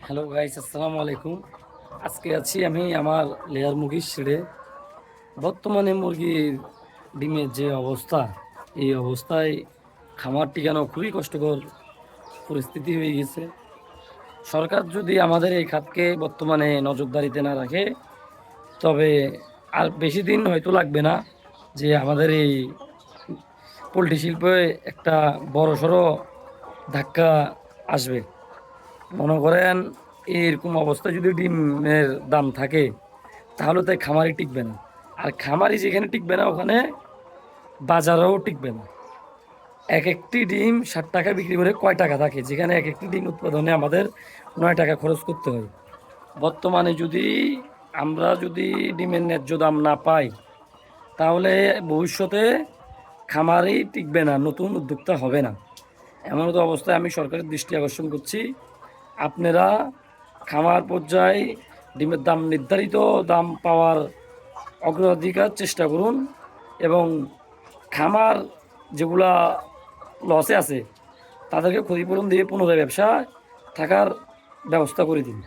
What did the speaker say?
Hello guys, আসসালামু আলাইকুম। আজকে আছি আমি আমার লেয়ার মুরগির শেডে। বর্তমানে মুরগির ডিমের যে অবস্থা, এই অবস্থায় খামার টিকানো খুবই কষ্টকর পরিস্থিতি হয়ে গেছে। সরকার যদি আমাদের এই খাতকে বর্তমানে নজরদারিতে না রাখে, তবে আর বেশি দিন হয়তো লাগবে না যে আমাদের এই পোলট্রি শিল্পে একটা বড়সড় ধাক্কা আসবে। মনে করেন এরকম অবস্থায় যদি ডিমের দাম থাকে, তাহলে তাই খামারি টিকবে না। আর খামারি যেখানে টিকবে না, ওখানে বাজারেও টিকবে না। এক একটি ডিম 60 টাকা বিক্রি করে কয় টাকা থাকে, যেখানে এক একটি ডিম উৎপাদনে আমাদের 9 টাকা খরচ করতে হয়। বর্তমানে আমরা যদি ডিমের ন্যায্য দাম না পাই, তাহলে ভবিষ্যতে খামারই টিকবে না, নতুন উদ্যোক্তা হবে না। এমন তো অবস্থায় আমি সরকারের দৃষ্টি আকর্ষণ করছি, আপনারা খামার পর্যায়ে ডিমের দাম নির্ধারিত দাম পাওয়ার অগ্রাধিকার চেষ্টা করুন, এবং খামার যেগুলা লসে আছে তাদেরকে ক্ষতিপূরণ দিয়ে পুনরায় ব্যবসা থাকার ব্যবস্থা করে দিন।